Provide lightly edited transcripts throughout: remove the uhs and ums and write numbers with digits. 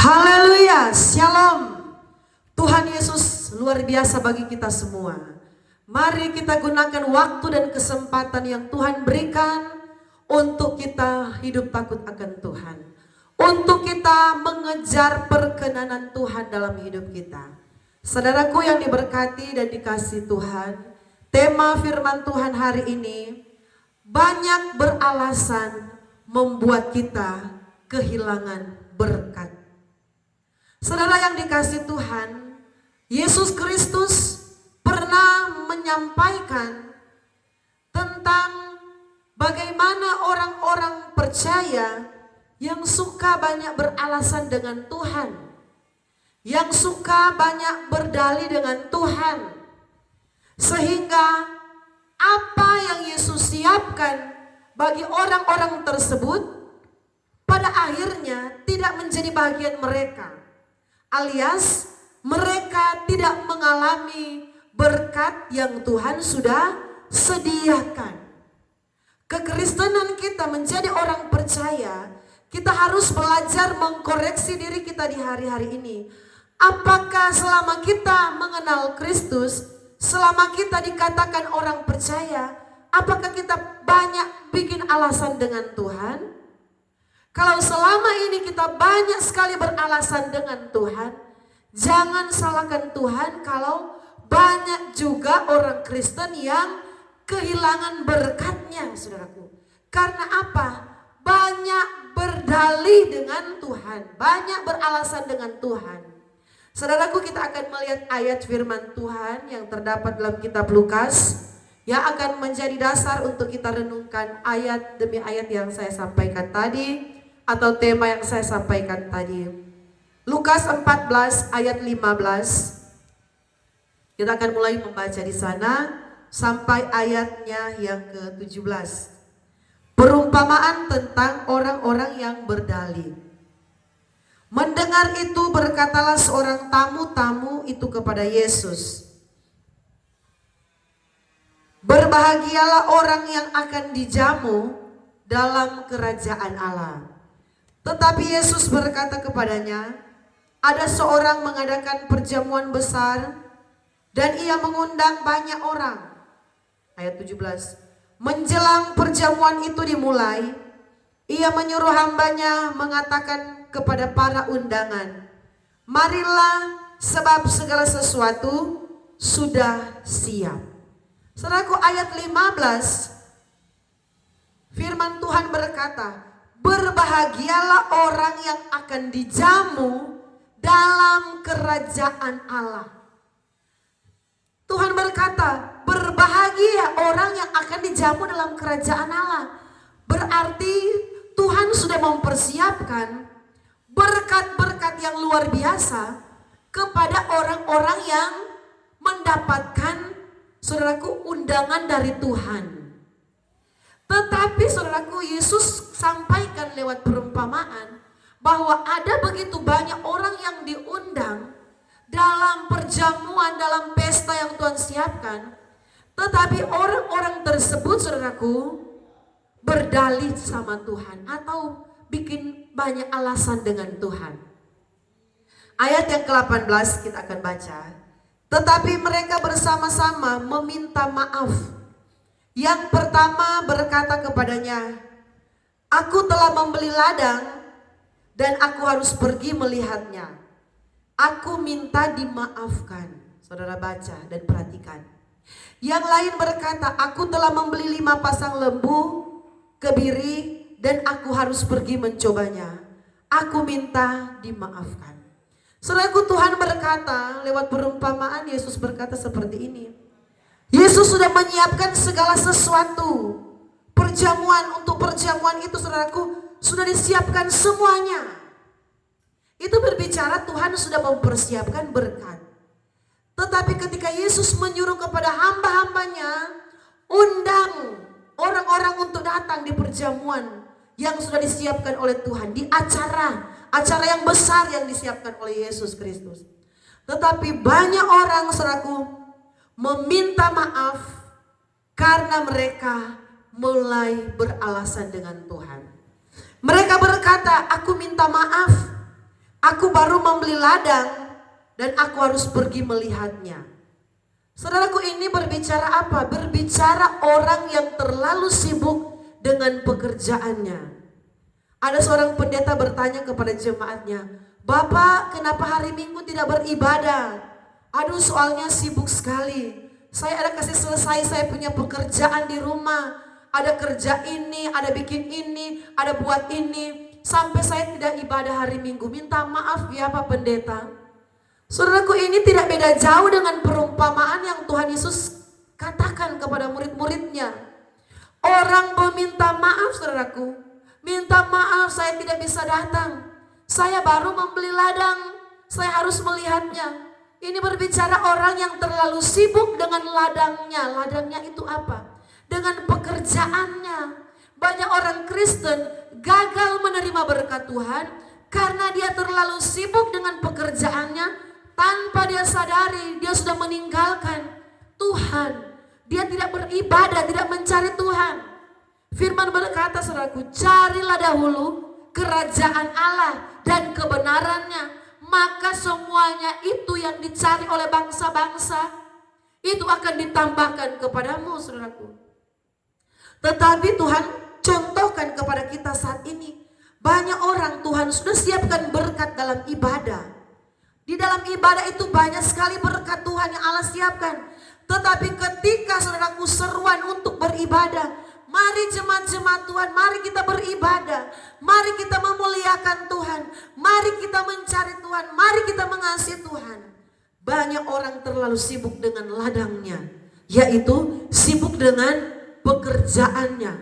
Haleluya, shalom. Tuhan Yesus luar biasa bagi kita semua. Mari kita gunakan waktu dan kesempatan yang Tuhan berikan untuk kita hidup takut akan Tuhan. Untuk kita mengejar perkenanan Tuhan dalam hidup kita. Saudaraku yang diberkati dan dikasihi Tuhan, tema firman Tuhan hari ini, banyak beralasan membuat kita kehilangan berkat. Saudara yang dikasihi Tuhan, Yesus Kristus pernah menyampaikan tentang bagaimana orang-orang percaya yang suka banyak beralasan dengan Tuhan, yang suka banyak berdalih dengan Tuhan, sehingga apa yang Yesus siapkan bagi orang-orang tersebut pada akhirnya tidak menjadi bagian mereka. Alias mereka tidak mengalami berkat yang Tuhan sudah sediakan. Kekristenan kita menjadi orang percaya, kita harus belajar mengkoreksi diri kita di hari-hari ini. Apakah selama kita mengenal Kristus, selama kita dikatakan orang percaya, apakah kita banyak bikin alasan dengan Tuhan? Kalau selama ini kita banyak sekali beralasan dengan Tuhan, jangan salahkan Tuhan kalau banyak juga orang Kristen yang kehilangan berkatnya, saudaraku. Karena apa? Banyak berdalih dengan Tuhan, banyak beralasan dengan Tuhan. Saudaraku, kita akan melihat ayat firman Tuhan yang terdapat dalam kitab Lukas, yang akan menjadi dasar untuk kita renungkan ayat demi ayat yang saya sampaikan tadi, atau tema yang saya sampaikan tadi. Lukas 14 ayat 15. Kita akan mulai membaca di sana sampai ayatnya yang ke-17. Perumpamaan tentang orang-orang yang berdalih. Mendengar itu berkatalah seorang tamu-tamu itu kepada Yesus, "Berbahagialah orang yang akan dijamu dalam kerajaan Allah." Tetapi Yesus berkata kepadanya, "Ada seorang mengadakan perjamuan besar dan ia mengundang banyak orang." Ayat 17. Menjelang perjamuan itu dimulai, ia menyuruh hambanya mengatakan kepada para undangan, "Marilah, sebab segala sesuatu sudah siap." Saudaraku, ayat 15, firman Tuhan berkata, "Berbahagialah orang yang akan dijamu dalam kerajaan Allah." Tuhan berkata, berbahagia orang yang akan dijamu dalam kerajaan Allah. Berarti Tuhan sudah mempersiapkan berkat-berkat yang luar biasa kepada orang-orang yang mendapatkan, saudaraku, undangan dari Tuhan. Tetapi saudaraku, Yesus sampaikan lewat perumpamaan bahwa ada begitu banyak orang yang diundang dalam perjamuan, dalam pesta yang Tuhan siapkan. Tetapi orang-orang tersebut, saudaraku, berdalih sama Tuhan atau bikin banyak alasan dengan Tuhan. Ayat yang ke-18 kita akan baca. Tetapi mereka bersama-sama meminta maaf. Yang pertama berkata kepadanya, "Aku telah membeli ladang dan aku harus pergi melihatnya. Aku minta dimaafkan." Saudara baca dan perhatikan. Yang lain berkata, "Aku telah membeli 5 pasang lembu kebiri dan aku harus pergi mencobanya. Aku minta dimaafkan." Saudaraku, Tuhan berkata lewat perumpamaan, Yesus berkata seperti ini. Yesus sudah menyiapkan segala sesuatu. Untuk perjamuan itu, saudaraku, sudah disiapkan semuanya. Itu berbicara Tuhan sudah mempersiapkan berkat. Tetapi ketika Yesus menyuruh kepada hamba-hambanya, undang orang-orang untuk datang di perjamuan yang sudah disiapkan oleh Tuhan, di acara yang besar yang disiapkan oleh Yesus Kristus. Tetapi banyak orang, saudaraku, meminta maaf karena mereka mulai beralasan dengan Tuhan. Mereka berkata, "Aku minta maaf, Aku baru membeli ladang dan aku harus pergi melihatnya. Saudaraku, ini berbicara apa? Berbicara orang yang terlalu sibuk dengan pekerjaannya. Ada seorang pendeta bertanya kepada jemaatnya, "Bapak, kenapa hari Minggu tidak beribadah?" "Aduh, soalnya sibuk sekali. Saya ada kasih selesai, saya punya pekerjaan di rumah. Ada kerja ini, ada bikin ini, ada buat ini. Sampai saya tidak ibadah hari Minggu. Minta maaf ya Pak Pendeta." Saudaraku, ini tidak beda jauh dengan perumpamaan yang Tuhan Yesus katakan kepada murid-muridnya. Orang meminta maaf, saudaraku. Minta maaf, saya tidak bisa datang. Saya baru membeli ladang, saya harus melihatnya. Ini berbicara orang yang terlalu sibuk dengan ladangnya. Ladangnya itu apa? Dengan pekerjaannya. Banyak orang Kristen gagal menerima berkat Tuhan karena dia terlalu sibuk dengan pekerjaannya. Tanpa dia sadari, dia sudah meninggalkan Tuhan. Dia tidak beribadah, tidak mencari Tuhan. Firman berkata, saudaraku, carilah dahulu kerajaan Allah dan kebenarannya, maka semuanya itu yang dicari oleh bangsa-bangsa itu akan ditambahkan kepadamu, saudaraku. Tetapi Tuhan contohkan kepada kita saat ini, banyak orang Tuhan sudah siapkan berkat dalam ibadah. Di dalam ibadah itu banyak sekali berkat Tuhan yang Allah siapkan. Tetapi ketika saudaraku seruan untuk beribadah, mari jemaat-jemaat Tuhan, mari kita beribadah. Mari kita memuliakan Tuhan. Mari kita mencari Tuhan. Mari kita mengasihi Tuhan. Banyak orang terlalu sibuk dengan ladangnya, yaitu sibuk dengan pekerjaannya.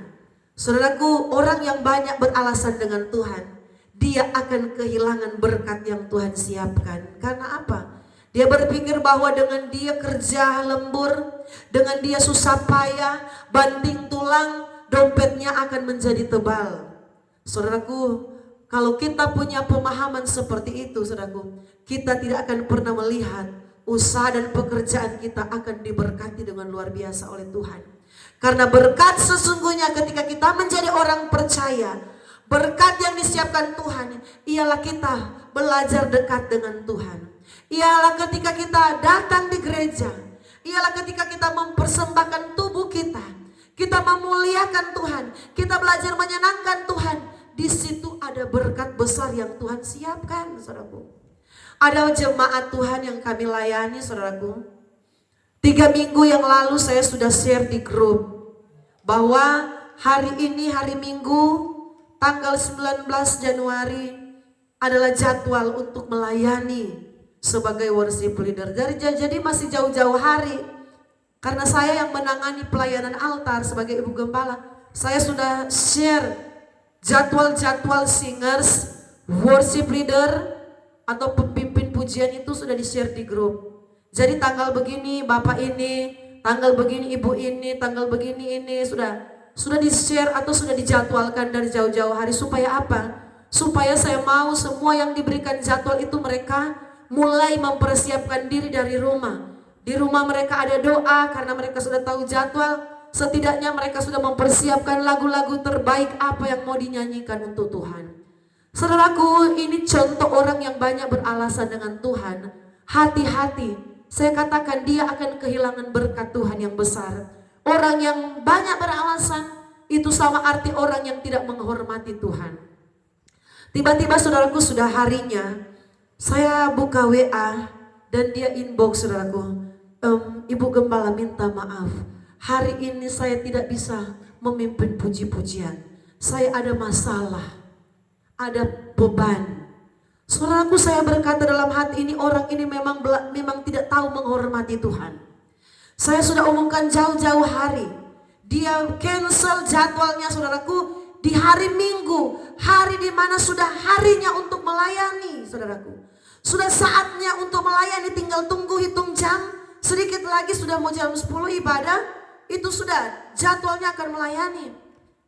Saudaraku, orang yang banyak beralasan dengan Tuhan, dia akan kehilangan berkat yang Tuhan siapkan. Karena apa? Dia berpikir bahwa dengan dia kerja lembur, dengan dia susah payah, banting tulang, dompetnya akan menjadi tebal. Saudaraku, kalau kita punya pemahaman seperti itu, saudaraku, kita tidak akan pernah melihat usaha dan pekerjaan kita akan diberkati dengan luar biasa oleh Tuhan. Karena berkat sesungguhnya ketika kita menjadi orang percaya, berkat yang disiapkan Tuhan ialah kita belajar dekat dengan Tuhan. Ialah ketika kita datang di gereja. Ialah ketika kita mempersembahkan tubuh kita. Kita memuliakan Tuhan. Kita belajar menyenangkan Tuhan. Di situ ada berkat besar yang Tuhan siapkan, saudaraku. Ada jemaat Tuhan yang kami layani, saudaraku. 3 minggu yang lalu saya sudah share di grup bahwa hari ini, hari Minggu, tanggal 19 Januari adalah jadwal untuk melayani sebagai worship leader. Jadi masih jauh-jauh hari. Karena saya yang menangani pelayanan altar sebagai ibu gembala, saya sudah share jadwal-jadwal singers, worship leader atau pemimpin pujian itu sudah di-share di grup. Jadi tanggal begini bapak ini, tanggal begini ibu ini, tanggal begini ini sudah di-share atau sudah dijadwalkan dari jauh-jauh hari. Supaya apa? Supaya saya mau semua yang diberikan jadwal itu mereka mulai mempersiapkan diri dari rumah. Di rumah mereka ada doa karena mereka sudah tahu jadwal. Setidaknya mereka sudah mempersiapkan lagu-lagu terbaik apa yang mau dinyanyikan untuk Tuhan. Saudaraku, ini contoh orang yang banyak beralasan dengan Tuhan. Hati-hati, saya katakan dia akan kehilangan berkat Tuhan yang besar. Orang yang banyak beralasan itu sama arti orang yang tidak menghormati Tuhan. Tiba-tiba saudaraku sudah harinya saya buka WA dan dia inbox, saudaraku, Ibu Gembala minta maaf, hari ini saya tidak bisa memimpin puji-pujian. Saya ada masalah, ada beban. Saudaraku, saya berkata dalam hati ini, orang ini memang tidak tahu menghormati Tuhan. Saya sudah umumkan jauh-jauh hari. Dia cancel jadwalnya, saudaraku, di hari Minggu, hari di mana sudah harinya untuk melayani, saudaraku. Sudah saatnya untuk melayani, tinggal tunggu hitung jam. Sedikit lagi sudah mau jam 10 ibadah, itu sudah jadwalnya akan melayani.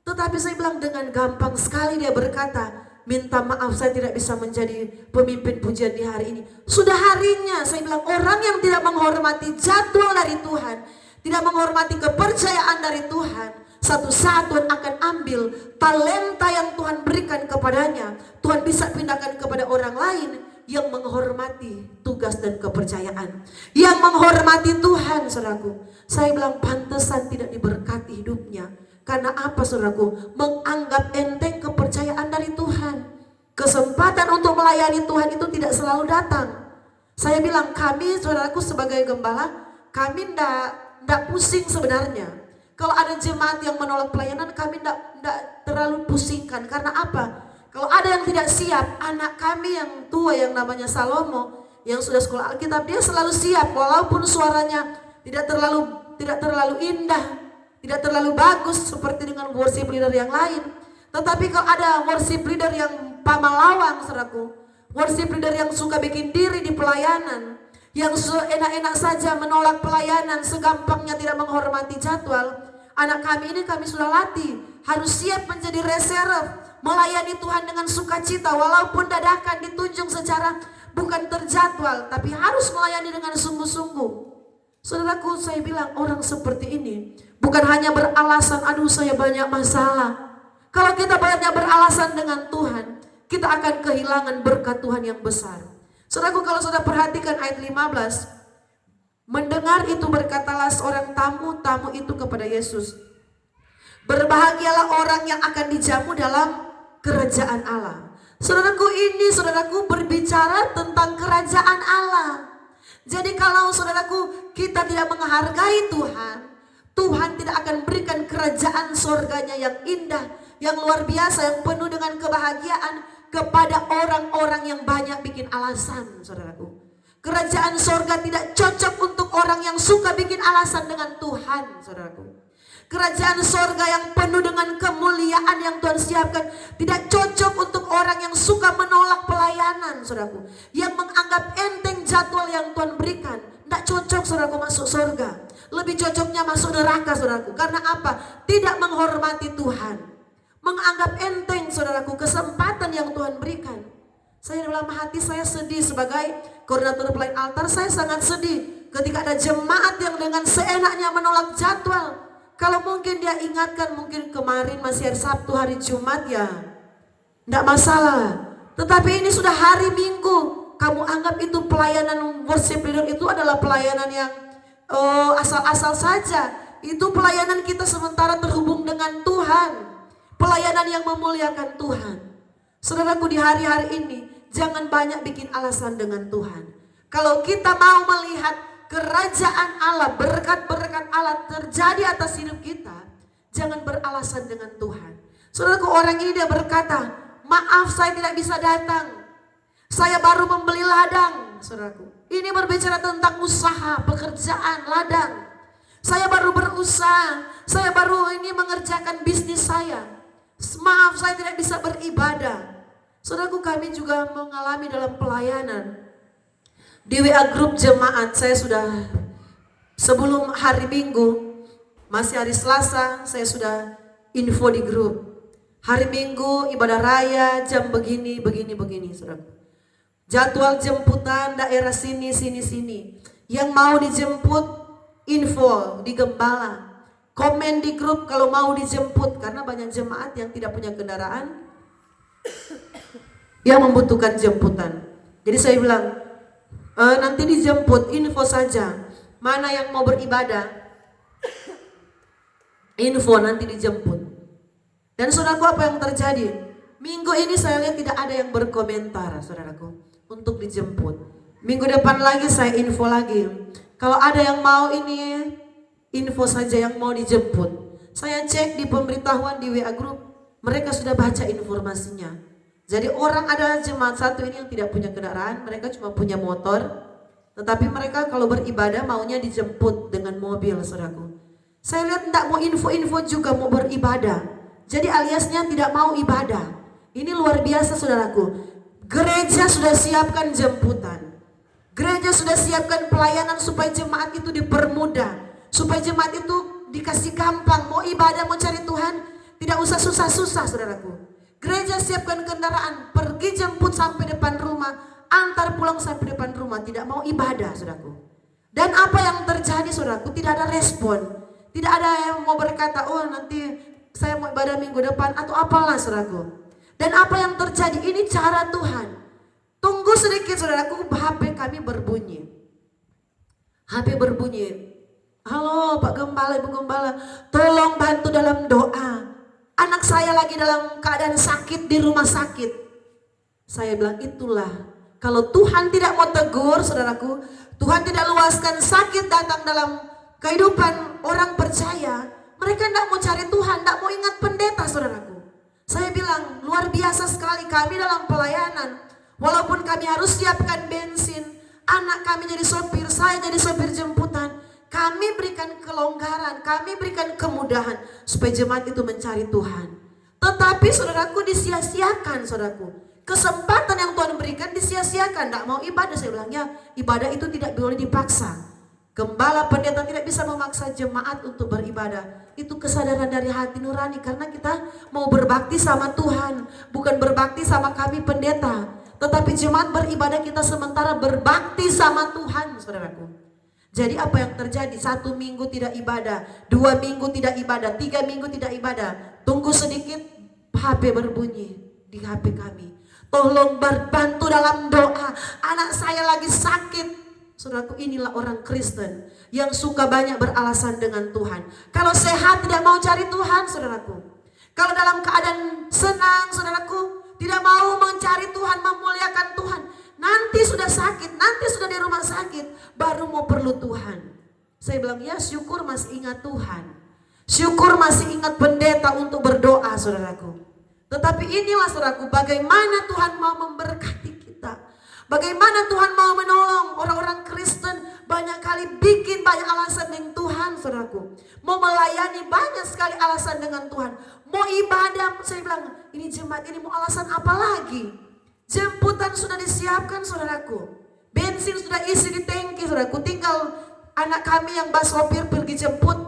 Tetapi saya bilang dengan gampang sekali dia berkata, minta maaf saya tidak bisa menjadi pemimpin pujian di hari ini. Sudah harinya. Saya bilang orang yang tidak menghormati jadwal dari Tuhan, tidak menghormati kepercayaan dari Tuhan, Satu saat Tuhan akan ambil talenta yang Tuhan berikan kepadanya. Tuhan bisa pindahkan kepada orang lain yang menghormati tugas dan kepercayaan, yang menghormati Tuhan, saudaraku. Saya bilang pantesan tidak diberkati hidupnya. Karena apa, saudaraku? Menganggap enteng kepercayaan dari Tuhan. Kesempatan untuk melayani Tuhan itu tidak selalu datang. Saya bilang kami, saudaraku, sebagai gembala, kami ndak pusing sebenarnya. Kalau ada jemaat yang menolak pelayanan, kami ndak terlalu pusingkan. Karena apa? Kalau ada yang tidak siap, anak kami yang tua yang namanya Salomo, yang sudah sekolah Alkitab, dia selalu siap walaupun suaranya tidak terlalu indah, tidak terlalu bagus seperti dengan worship leader yang lain. Tetapi kalau ada worship leader yang pamalawang, saudaraku, worship leader yang suka bikin diri di pelayanan, yang enak-enak saja menolak pelayanan, segampangnya tidak menghormati jadwal, anak kami ini kami sudah latih, harus siap menjadi reserve, melayani Tuhan dengan sukacita, walaupun dadakan ditunjuk secara bukan terjadwal, tapi harus melayani dengan sungguh-sungguh. Saudaraku, saya bilang orang seperti ini bukan hanya beralasan, aduh saya banyak masalah. Kalau kita banyak beralasan dengan Tuhan, kita akan kehilangan berkat Tuhan yang besar. Saudaraku, kalau sudah perhatikan ayat 15, mendengar itu berkatalah seorang tamu itu kepada Yesus, berbahagialah orang yang akan dijamu dalam kerajaan Allah. Saudaraku, ini saudaraku berbicara tentang kerajaan Allah. Jadi kalau saudaraku kita tidak menghargai Tuhan, Tuhan tidak akan berikan kerajaan surganya yang indah, yang luar biasa, yang penuh dengan kebahagiaan kepada orang-orang yang banyak bikin alasan, saudaraku. Kerajaan surga tidak cocok untuk orang yang suka bikin alasan dengan Tuhan, saudaraku. Kerajaan surga yang penuh dengan kemuliaan yang Tuhan siapkan tidak cocok untuk orang yang suka menolak pelayanan, saudaraku. Yang menganggap enteng jadwal yang Tuhan berikan. Tidak cocok, saudaraku, masuk surga. Lebih cocoknya masuk neraka, saudaraku. Karena apa? Tidak menghormati Tuhan. Menganggap enteng, saudaraku, kesempatan yang Tuhan berikan. Saya dalam hati saya sedih sebagai koordinator pelayan altar. Saya sangat sedih ketika ada jemaat yang dengan seenaknya menolak jadwal. Kalau mungkin dia ingatkan, mungkin kemarin masih hari Sabtu, hari Jumat, ya tidak masalah. Tetapi ini sudah hari Minggu, kamu anggap itu pelayanan worship leader itu adalah pelayanan yang asal-asal saja. Itu pelayanan kita sementara terhubung dengan Tuhan, pelayanan yang memuliakan Tuhan. Saudaraku, di hari-hari ini jangan banyak bikin alasan dengan Tuhan. Kalau kita mau melihat kerajaan Allah, berkat-berkat Allah terjadi atas hidup kita, jangan beralasan dengan Tuhan. Saudaraku, orang ini dia berkata, maaf saya tidak bisa datang, saya baru membeli ladang. Saudaraku, ini berbicara tentang usaha, pekerjaan, ladang. Saya baru berusaha, saya baru ini mengerjakan bisnis saya. Maaf saya tidak bisa beribadah. Saudaraku, kami juga mengalami dalam pelayanan. Di WA grup jemaat saya sudah sebelum hari Minggu, masih hari Selasa saya sudah info di grup. Hari Minggu ibadah raya jam begini, saudaraku. Jadwal jemputan daerah sini. Yang mau dijemput info di gembala. Komen di grup kalau mau dijemput, karena banyak jemaat yang tidak punya kendaraan yang membutuhkan jemputan. Jadi saya bilang, nanti dijemput, info saja. Mana yang mau beribadah, info, nanti dijemput. Dan saudaraku, apa yang terjadi? Minggu ini saya lihat tidak ada yang berkomentar, saudaraku, untuk dijemput. Minggu depan lagi saya info lagi. Kalau ada yang mau ini, info saja yang mau dijemput. Saya cek di pemberitahuan di WA group, mereka sudah baca informasinya. Jadi orang, ada jemaat satu ini yang tidak punya kendaraan, mereka cuma punya motor, tetapi mereka kalau beribadah maunya dijemput dengan mobil, saudaraku. Saya lihat tidak mau info-info juga mau beribadah. Jadi aliasnya tidak mau ibadah. Ini luar biasa, saudaraku. Gereja sudah siapkan jemputan. Gereja sudah siapkan pelayanan supaya jemaat itu dipermudah, supaya jemaat itu dikasih gampang. Mau ibadah, mau cari Tuhan, tidak usah susah-susah, saudaraku. Gereja siapkan kendaraan, pergi jemput sampai depan rumah, antar pulang sampai depan rumah, tidak mau ibadah, saudaraku. Dan apa yang terjadi, saudaraku? Tidak ada respon, Tidak ada yang mau berkata, oh nanti saya mau ibadah minggu depan atau apalah saudaraku. Dan apa yang terjadi ini cara Tuhan. Tunggu sedikit saudaraku, HP kami berbunyi. HP berbunyi. Halo Pak Gembala, Ibu Gembala, tolong bantu dalam doa. Anak saya lagi dalam keadaan sakit di rumah sakit. Saya bilang itulah. Kalau Tuhan tidak mau tegur saudaraku, Tuhan tidak luaskan sakit datang dalam kehidupan orang percaya, mereka tidak mau cari Tuhan, tidak mau ingat pendeta saudaraku. Saya bilang luar biasa sekali kami dalam pelayanan. Walaupun kami harus siapkan bensin, anak kami jadi sopir, saya jadi sopir jemputan, kami berikan kelonggaran, kami berikan kemudahan supaya jemaat itu mencari Tuhan. Tetapi saudaraku disia-siakan saudaraku. Kesempatan yang Tuhan berikan disia-siakan, tidak mau ibadah. Saya bilang ya, ibadah itu tidak boleh dipaksa. Gembala pendeta tidak bisa memaksa jemaat untuk beribadah. Itu kesadaran dari hati nurani karena kita mau berbakti sama Tuhan, bukan berbakti sama kami pendeta. Tetapi jemaat beribadah kita sementara berbakti sama Tuhan, saudaraku. Jadi apa yang terjadi? 1 minggu tidak ibadah, 2 minggu tidak ibadah, 3 minggu tidak ibadah. Tunggu sedikit, HP berbunyi di HP kami. Tolong berbantu dalam doa, anak saya lagi sakit. Saudaraku, inilah orang Kristen yang suka banyak beralasan dengan Tuhan. Kalau sehat tidak mau cari Tuhan, saudaraku. Kalau dalam keadaan senang, saudaraku, tidak mau mencari Tuhan, memuliakan Tuhan. Nanti sudah sakit, nanti sudah di rumah sakit, baru mau perlu Tuhan. Saya bilang ya syukur masih ingat Tuhan. Syukur masih ingat pendeta untuk berdoa saudaraku. Tetapi inilah saudaraku bagaimana Tuhan mau memberkati kita. Bagaimana Tuhan mau menolong orang-orang Kristen banyak kali bikin banyak alasan dengan Tuhan saudaraku. Mau melayani banyak sekali alasan dengan Tuhan. Mau ibadah, saya bilang ini jemaat ini mau alasan apa lagi? Jemputan sudah disiapkan saudaraku. Bensin sudah isi di tangki saudaraku. Tinggal anak kami yang bas sopir pergi jemput.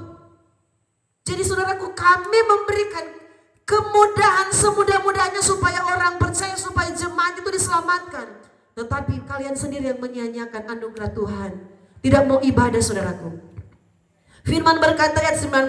Jadi saudaraku kami memberikan kemudahan semudah-mudahnya supaya orang percaya, supaya jemaat itu diselamatkan. Tetapi kalian sendiri yang menyanyiakan anugerah Tuhan. Tidak mau ibadah saudaraku. Firman berkata ayat 19.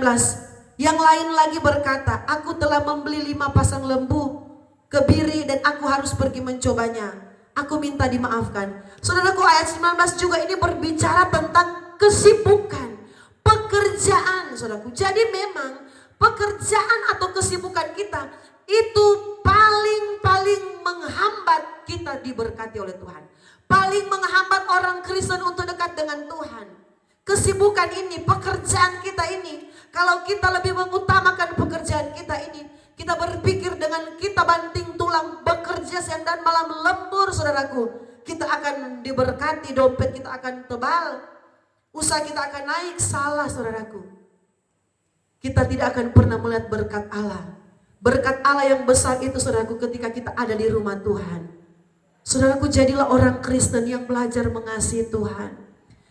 Yang lain lagi berkata, aku telah membeli 5 pasang lembu kebiri dan aku harus pergi mencobanya. Aku minta dimaafkan. Saudaraku ayat 19 juga ini berbicara tentang kesibukan, pekerjaan saudaraku. Jadi memang pekerjaan atau kesibukan kita itu paling menghambat kita diberkati oleh Tuhan. Paling menghambat orang Kristen untuk dekat dengan Tuhan. Kesibukan ini, pekerjaan kita ini, kalau kita lebih mengutamakan pekerjaan kita ini, kita berpikir dengan kita banting tulang bekerja siang dan malam lembur saudaraku, kita akan diberkati, dompet kita akan tebal, usaha kita akan naik. Salah saudaraku. Kita tidak akan pernah melihat berkat Allah. Berkat Allah yang besar itu saudaraku ketika kita ada di rumah Tuhan. Saudaraku, jadilah orang Kristen yang belajar mengasihi Tuhan.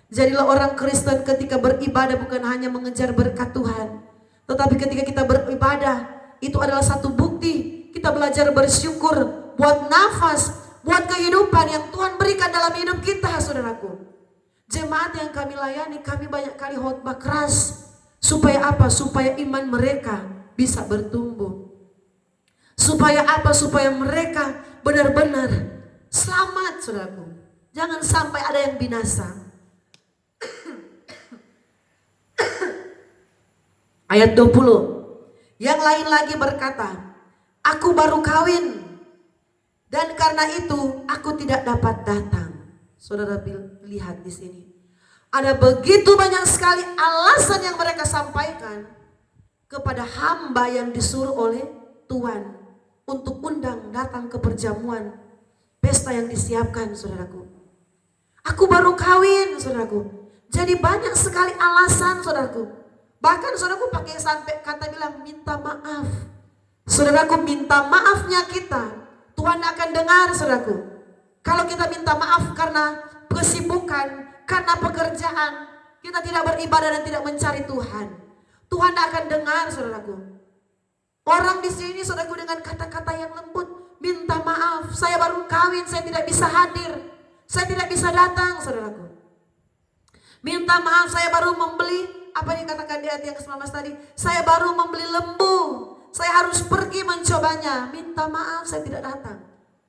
Jadilah orang Kristen ketika beribadah bukan hanya mengejar berkat Tuhan, tetapi ketika kita beribadah itu adalah satu bukti kita belajar bersyukur buat nafas, buat kehidupan yang Tuhan berikan dalam hidup kita saudaraku. Jemaat yang kami layani, kami banyak kali khotbah keras. Supaya apa? Supaya iman mereka bisa bertumbuh. Supaya apa? Supaya mereka benar-benar selamat saudaraku. Jangan sampai ada yang binasa. Ayat 20. Yang lain lagi berkata, aku baru kawin dan karena itu aku tidak dapat datang. Saudara lihat di sini. Ada begitu banyak sekali alasan yang mereka sampaikan kepada hamba yang disuruh oleh Tuhan untuk undang datang ke perjamuan pesta yang disiapkan saudaraku. Aku baru kawin saudaraku. Jadi banyak sekali alasan saudaraku. Bahkan saudaraku pakai sampai kata bilang minta maaf. Saudaraku, minta maafnya kita Tuhan akan dengar saudaraku. Kalau kita minta maaf karena kesibukan, karena pekerjaan, kita tidak beribadah dan tidak mencari Tuhan, Tuhan akan dengar saudaraku. Orang di sini saudaraku dengan kata-kata yang lembut, minta maaf, saya baru kawin, saya tidak bisa hadir, saya tidak bisa datang saudaraku. Minta maaf, saya baru membeli Apa yang dikatakan di ayat yang ke-19 tadi? Saya baru membeli lembu, saya harus pergi mencobanya. Minta maaf saya tidak datang.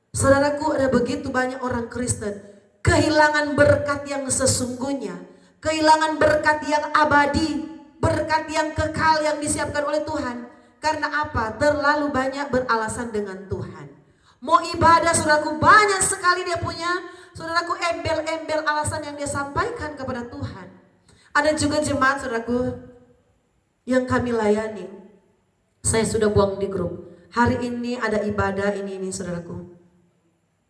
Saudaraku, ada begitu banyak orang Kristen kehilangan berkat yang sesungguhnya, kehilangan berkat yang abadi, berkat yang kekal yang disiapkan oleh Tuhan. Karena apa? Terlalu banyak beralasan dengan Tuhan. Mau ibadah, saudaraku, banyak sekali dia punya, saudaraku, embel-embel alasan yang dia sampaikan kepada Tuhan. Ada juga jemaat, saudaraku, yang kami layani. Saya sudah buang di grup. Hari ini ada ibadah ini saudaraku.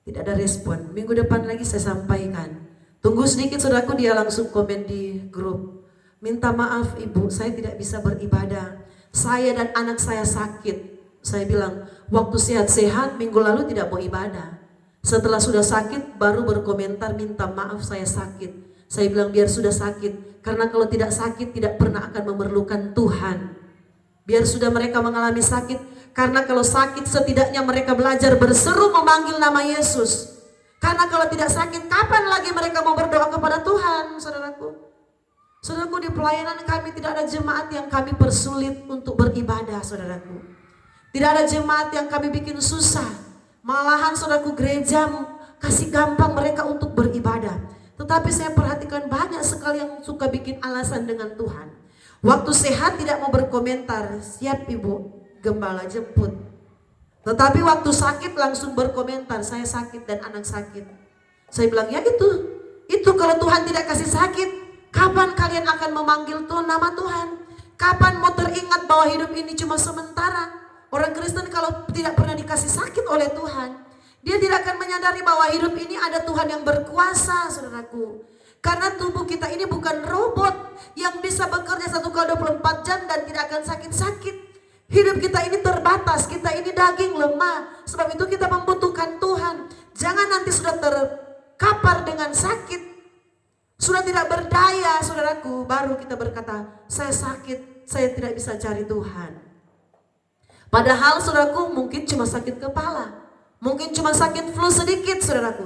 Tidak ada respon. Minggu depan lagi saya sampaikan. Tunggu sedikit, saudaraku, dia langsung komen di grup. Minta maaf ibu, saya tidak bisa beribadah. Saya dan anak saya sakit. Saya bilang, waktu sehat-sehat minggu lalu tidak mau ibadah. Setelah sudah sakit baru berkomentar minta maaf saya sakit. Saya bilang biar sudah sakit, karena kalau tidak sakit tidak pernah akan memerlukan Tuhan. Biar sudah mereka mengalami sakit, karena kalau sakit setidaknya mereka belajar berseru memanggil nama Yesus. Karena kalau tidak sakit, kapan lagi mereka mau berdoa kepada Tuhan, saudaraku? Saudaraku, di pelayanan kami tidak ada jemaat yang kami persulit untuk beribadah, saudaraku. Tidak ada jemaat yang kami bikin susah. Malahan, saudaraku, gereja kasih gampang mereka untuk beribadah. Tetapi saya perhatikan banyak sekali yang suka bikin alasan dengan Tuhan. Waktu sehat tidak mau berkomentar, siap ibu, gembala jemput. Tetapi waktu sakit langsung berkomentar, saya sakit dan anak sakit. Saya bilang, ya itu kalau Tuhan tidak kasih sakit, kapan kalian akan memanggil Tuhan, nama Tuhan? Kapan mau teringat bahwa hidup ini cuma sementara? Orang Kristen kalau tidak pernah dikasih sakit oleh Tuhan, dia tidak akan menyadari bahwa hidup ini ada Tuhan yang berkuasa, saudaraku. Karena tubuh kita ini bukan robot yang bisa bekerja 1x24 jam dan tidak akan sakit-sakit. Hidup kita ini terbatas, kita ini daging lemah. Sebab itu kita membutuhkan Tuhan. Jangan nanti sudah terkapar dengan sakit, sudah tidak berdaya, saudaraku, baru kita berkata, saya sakit, saya tidak bisa cari Tuhan. Padahal, saudaraku, mungkin cuma sakit kepala. Mungkin cuma sakit flu sedikit, saudaraku.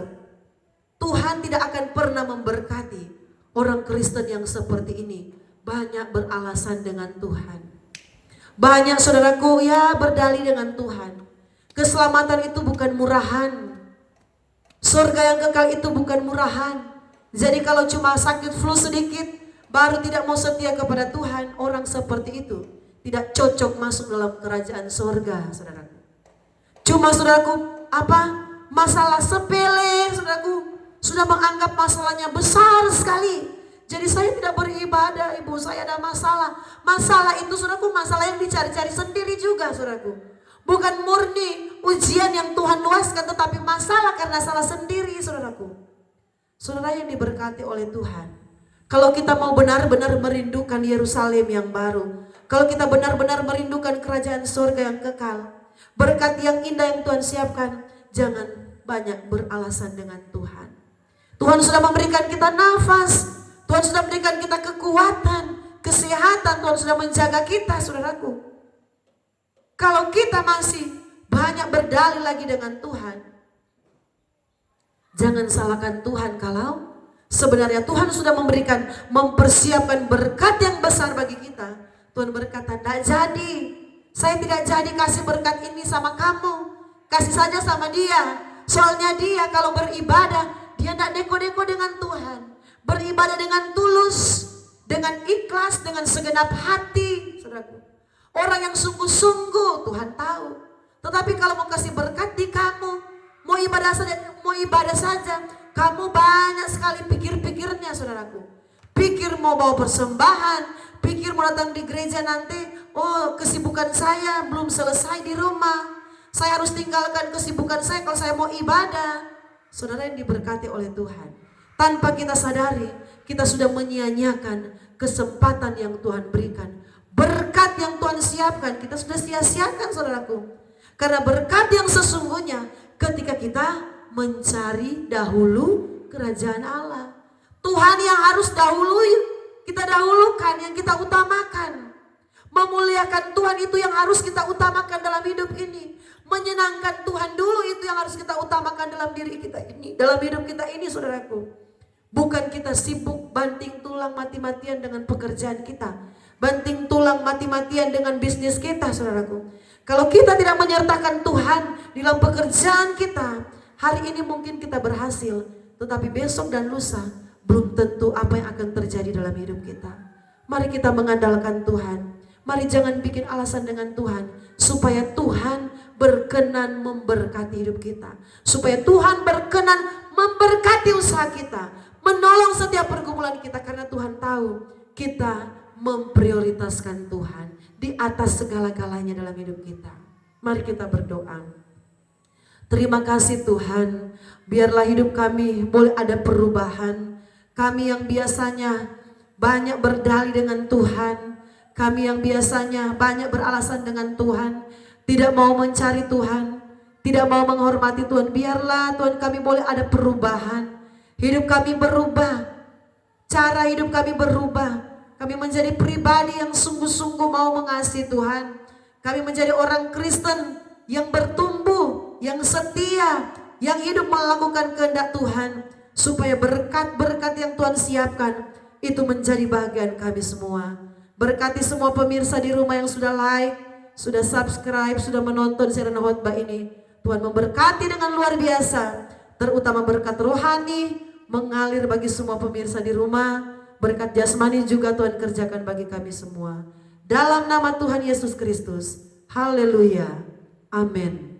Tuhan tidak akan pernah memberkati orang Kristen yang seperti ini. Banyak beralasan dengan Tuhan. Banyak, saudaraku, ya berdalih dengan Tuhan. Keselamatan itu bukan murahan. Surga yang kekal itu bukan murahan. Jadi kalau cuma sakit flu sedikit, baru tidak mau setia kepada Tuhan, orang seperti itu tidak cocok masuk dalam kerajaan surga, saudaraku. Cuma, saudaraku, masalah sepele, saudaraku, sudah menganggap masalahnya besar sekali. Jadi saya tidak beribadah, ibu, saya ada masalah. Masalah itu, saudaraku, masalah yang dicari-cari sendiri juga, saudaraku. Bukan murni ujian yang Tuhan luaskan, tetapi masalah karena salah sendiri, saudaraku. Saudara yang diberkati oleh Tuhan, kalau kita mau benar-benar merindukan Yerusalem yang baru, kalau kita benar-benar merindukan kerajaan surga yang kekal, berkat yang indah yang Tuhan siapkan, jangan banyak beralasan dengan Tuhan. Tuhan sudah memberikan kita nafas, Tuhan sudah memberikan kita kekuatan, kesehatan, Tuhan sudah menjaga kita, saudaraku. Kalau kita masih banyak berdalih lagi dengan Tuhan, jangan salahkan Tuhan kalau sebenarnya Tuhan sudah mempersiapkan berkat yang besar bagi kita. Tuhan berkata, tidak jadi. Saya tidak jadi kasih berkat ini sama kamu. Kasih saja sama dia. Soalnya dia kalau beribadah, dia tidak neko-neko dengan Tuhan. Beribadah dengan tulus, dengan ikhlas, dengan segenap hati, saudaraku. Orang yang sungguh-sungguh Tuhan tahu. Tetapi kalau mau kasih berkat di kamu, mau ibadah saja, kamu banyak sekali pikir-pikirnya, saudaraku. Pikir mau bawa persembahan, pikir mau datang di gereja nanti, oh kesibukan saya belum selesai di rumah, saya harus tinggalkan kesibukan saya kalau saya mau ibadah. Saudara yang diberkati oleh Tuhan, tanpa kita sadari, kita sudah menyia-nyiakan kesempatan yang Tuhan berikan. Berkat yang Tuhan siapkan, kita sudah sia-siakan, saudaraku. Karena berkat yang sesungguhnya ketika kita mencari dahulu kerajaan Allah. Tuhan yang harus kita dahulukan, yang kita utamakan. Memuliakan Tuhan itu yang harus kita utamakan dalam hidup ini. Menyenangkan Tuhan dulu itu yang harus kita utamakan dalam diri kita ini, dalam hidup kita ini, saudaraku. Bukan kita sibuk banting tulang mati-matian dengan pekerjaan kita, banting tulang mati-matian dengan bisnis kita, saudaraku. Kalau kita tidak menyertakan Tuhan di dalam pekerjaan kita, hari ini mungkin kita berhasil, tetapi besok dan lusa belum tentu apa yang akan terjadi dalam hidup kita. Mari kita mengandalkan Tuhan. Mari jangan bikin alasan dengan Tuhan, supaya Tuhan berkenan memberkati hidup kita, supaya Tuhan berkenan memberkati usaha kita, menolong setiap pergumulan kita, karena Tuhan tahu kita memprioritaskan Tuhan di atas segala-galanya dalam hidup kita. Mari kita berdoa. Terima kasih Tuhan, biarlah hidup kami boleh ada perubahan. Kami yang biasanya banyak berdalih dengan Tuhan, kami yang biasanya banyak beralasan dengan Tuhan, tidak mau mencari Tuhan, tidak mau menghormati Tuhan, biarlah Tuhan kami boleh ada perubahan. Hidup kami berubah, cara hidup kami berubah. Kami menjadi pribadi yang sungguh-sungguh mau mengasihi Tuhan. Kami menjadi orang Kristen yang bertumbuh, yang setia, yang hidup melakukan kehendak Tuhan, supaya berkat-berkat yang Tuhan siapkan itu menjadi bagian kami semua. Berkati semua pemirsa di rumah yang sudah like, sudah subscribe, sudah menonton siaran khotbah ini. Tuhan memberkati dengan luar biasa, terutama berkat rohani mengalir bagi semua pemirsa di rumah. Berkat jasmani juga Tuhan kerjakan bagi kami semua. Dalam nama Tuhan Yesus Kristus. Haleluya. Amin.